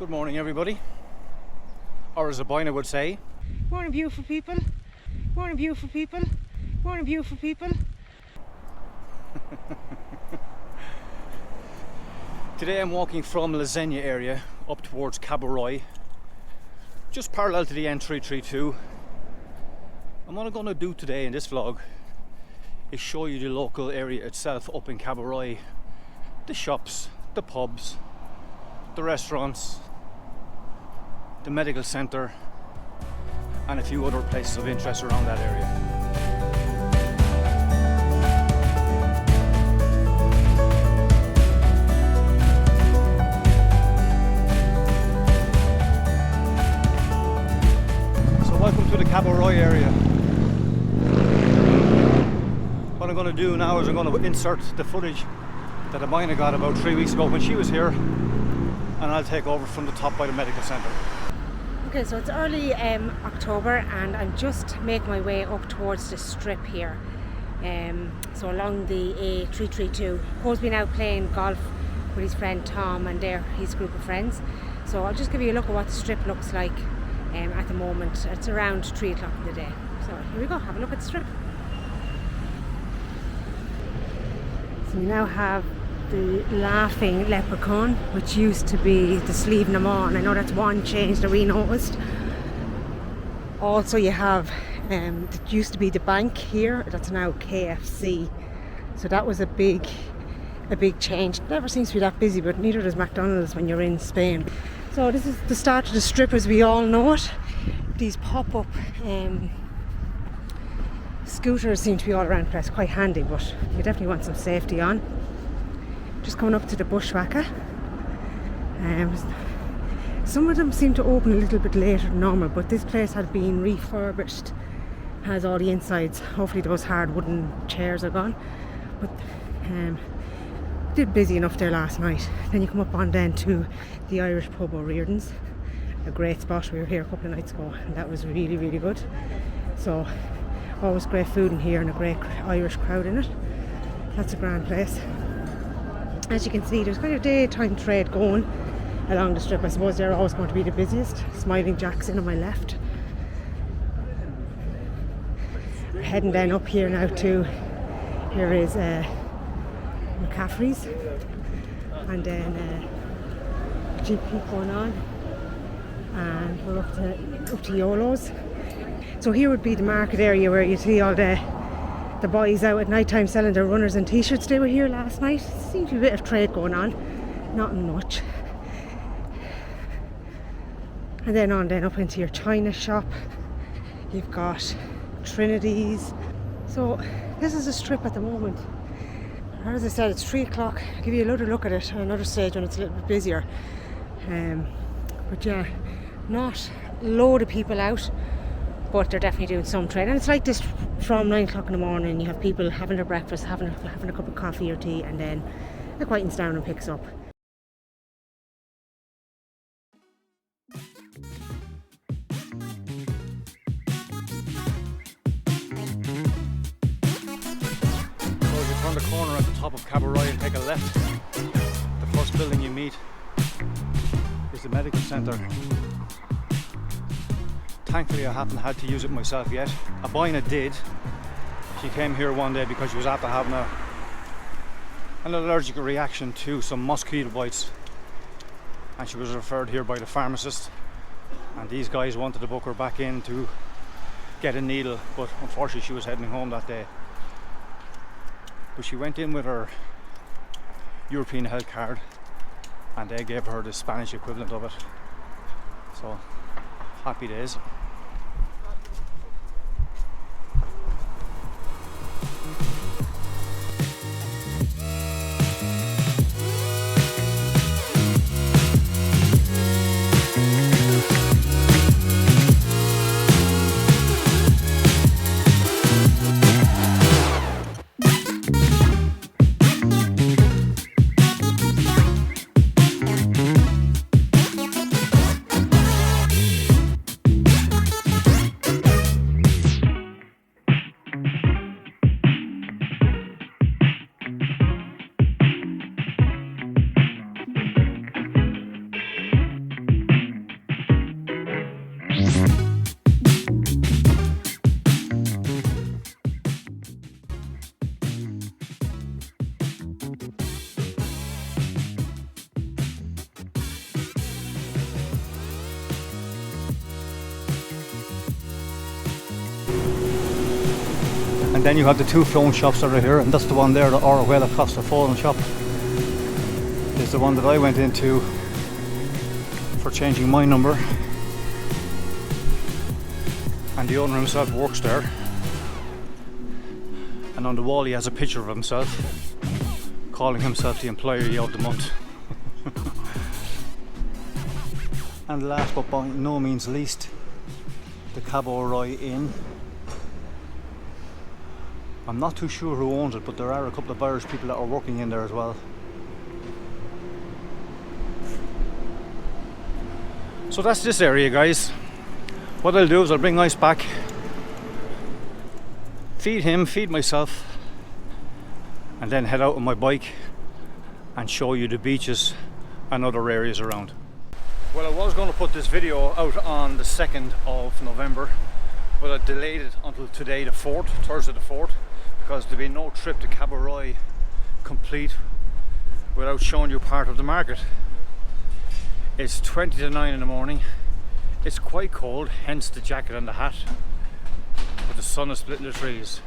Good morning, everybody. Or as a Boyna would say, morning, beautiful people. Morning, beautiful people. Morning, beautiful people. Today I'm walking from Lasagna area up towards Cabo Roig, just parallel to the N332. And what I'm going to do today in this vlog is show you the local area itself up in Cabo Roig. The shops, the pubs, the restaurants, the medical centre, and a few other places of interest around that area. So welcome to the Cabo Roig area. What I'm going to do now is I'm going to insert the footage that Amina got about 3 weeks ago when she was here, and I'll take over from the top by the medical centre. Okay, so it's early October and I'm just making my way up towards the strip here. So along the A332. Paul's been out playing golf with his friend Tom and his group of friends. So I'll just give you a look at what the strip looks like at the moment. It's around 3 o'clock in the day. So here we go, have a look at the strip. So we now have the Laughing Leprechaun, which used to be the Sleeve Na Maw, and I know that's one change that we noticed. Also you have, it used to be the bank here, that's now KFC. So that was a big change. It never seems to be that busy, but neither does McDonald's when you're in Spain. So this is the start of the strip as we all know it. These pop-up scooters seem to be all around the place, quite handy, but you definitely want some safety on. Just coming up to the Bushwhacker. Some of them seem to open a little bit later than normal, but this place had been refurbished, has all the insides. Hopefully those hard wooden chairs are gone, but did busy enough there last night. Then you come up on then to the Irish pub O'Riordan's, a great spot. We were here a couple of nights ago and that was really, really good. So always great food in here and a great Irish crowd in it. That's a grand place. As you can see, there's kind of daytime trade going along the strip. I suppose they're always going to be the busiest. Smiling Jack's in on my left. We're heading then up here now to, here is McCaffrey's, and then GP going on, and we're up to Yolo's. So here would be the market area where you see all the boys out at night time selling their runners and t-shirts. They were here last night. Seems to be a bit of trade going on, not much. And then on then up into your China shop, you've got Trinity's. So this is a strip at the moment. As I said, it's 3 o'clock. I'll give you another look at it at another stage when it's a little bit busier. But yeah, not a load of people out, but they're definitely doing some trade. And it's like this from 9 o'clock in the morning. You have people having their breakfast, having a cup of coffee or tea, and then it quietens down and picks up. So as you turn the corner at the top of Cabo Roig and take a left, the first building you meet is the medical centre. Thankfully I haven't had to use it myself yet. Aboina did. She came here one day because she was after having an allergic reaction to some mosquito bites, and she was referred here by the pharmacist, and these guys wanted to book her back in to get a needle, but unfortunately she was heading home that day. But she went in with her European health card and they gave her the Spanish equivalent of it. So happy days. And then you have the two phone shops that are here, and that's the one there, the Orihuela Costa phone shop. Is the one that I went into for changing my number. And the owner himself works there. And on the wall he has a picture of himself, calling himself the employee of the month. And last but by no means least, the Cabo Roig Inn. I'm not too sure who owns it, but there are a couple of Irish people that are working in there as well. So that's this area, guys. What I'll do is I'll bring Ice back, feed him, feed myself, and then head out on my bike and show you the beaches and other areas around. Well, I was going to put this video out on the 2nd of November, but I delayed it until today, the 4th, Thursday the 4th, because there'd be no trip to Cabo Roig complete without showing you part of the market. It's 20 to 9 in the morning. It's quite cold, hence the jacket and the hat, but the sun is splitting the trees.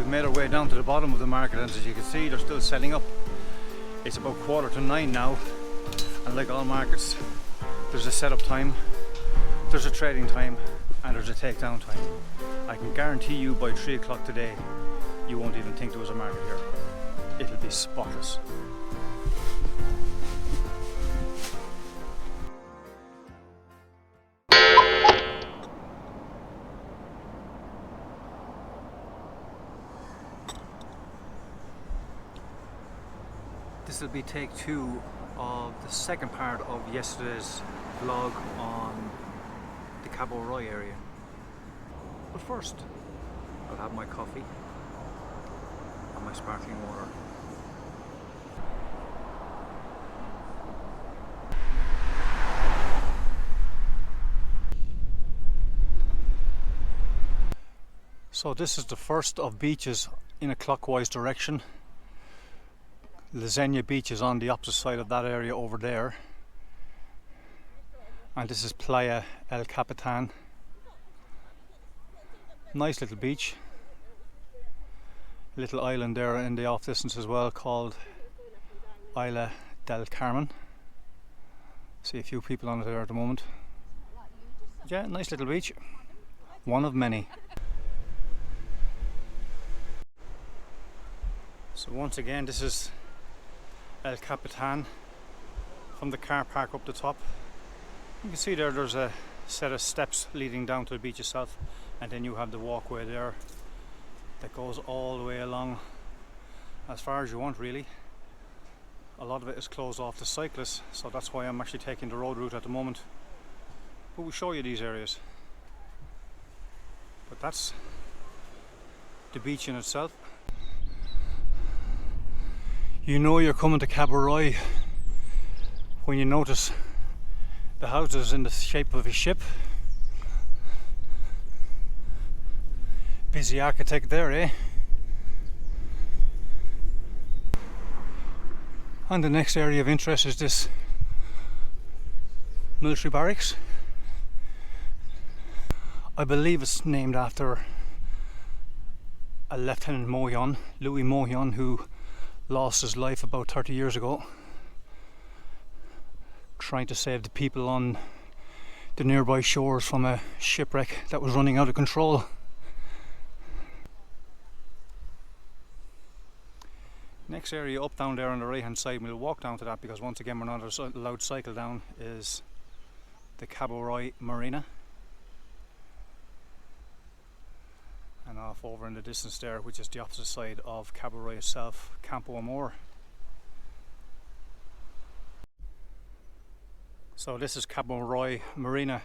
Made our way down to the bottom of the market, and as you can see, they're still setting up. It's about 8:45 now, and like all markets, there's a setup time, there's a trading time, and there's a takedown time. I can guarantee you by 3 o'clock today you won't even think there was a market here. It'll be spotless. This will be take 2 of the second part of yesterday's vlog on the Cabo Roig area. But first, I'll have my coffee and my sparkling water. So this is the first of beaches in a clockwise direction. Lasagna Beach is on the opposite side of that area over there, and this is Playa El Capitan. Nice little beach, little island there in the off distance as well called Isla del Carmen. See a few people on it there at the moment. Yeah, nice little beach, one of many. So once again, this is El Capitan from the car park up the top. You can see there's a set of steps leading down to the beach itself, and then you have the walkway there that goes all the way along as far as you want, really. A lot of it is closed off to cyclists, so that's why I'm actually taking the road route at the moment, but we'll show you these areas. But that's the beach in itself. You know you're coming to Cabo Roig when you notice the houses in the shape of a ship. Busy architect there, eh? And the next area of interest is this military barracks. I believe it's named after a Lieutenant Moyon, Louis Moyon, who lost his life about 30 years ago trying to save the people on the nearby shores from a shipwreck that was running out of control. Next area up down there on the right hand side, we'll walk down to that because once again we're not allowed to cycle down, is the Cabo Roig Marina. And off over in the distance there, which is the opposite side of Cabo Roig itself, Campo Amor. So this is Cabo Roig Marina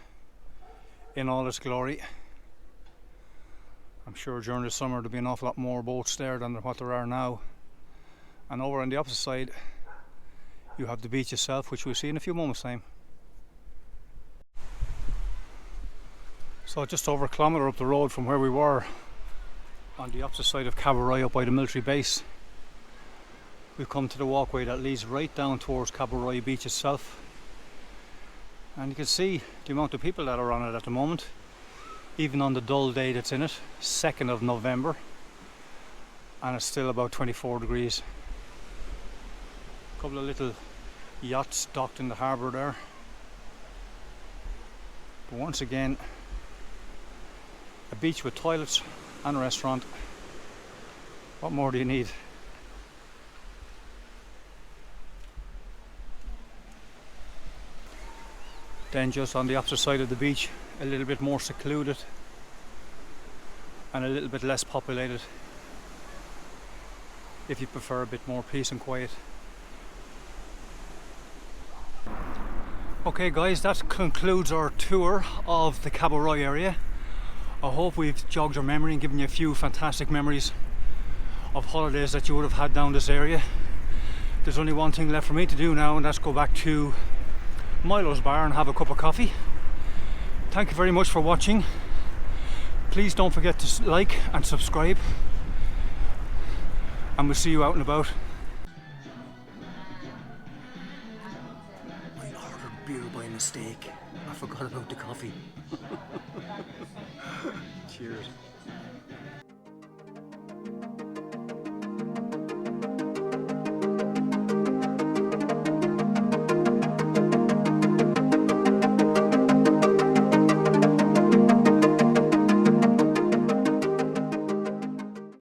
in all its glory. I'm sure during the summer there'll be an awful lot more boats there than what there are now. And over on the opposite side you have the beach itself, which we'll see in a few moments time. So just over a kilometre up the road from where we were, on the opposite side of Cabo Roig up by the military base, we've come to the walkway that leads right down towards Cabo Roig beach itself. And you can see the amount of people that are on it at the moment, even on the dull day that's in it, 2nd of November, and it's still about 24 degrees. A couple of little yachts docked in the harbour there. But once again, a beach with toilets and a restaurant. What more do you need? Then just on the opposite side of the beach, a little bit more secluded and a little bit less populated, if you prefer a bit more peace and quiet. Okay guys, that concludes our tour of the Cabo Roig area. I hope we've jogged your memory and given you a few fantastic memories of holidays that you would have had down this area. There's only one thing left for me to do now, and that's go back to Milo's bar and have a cup of coffee. Thank you very much for watching. Please don't forget to like and subscribe, and we'll see you out and about. I ordered beer by mistake. I forgot about the coffee. Cheers.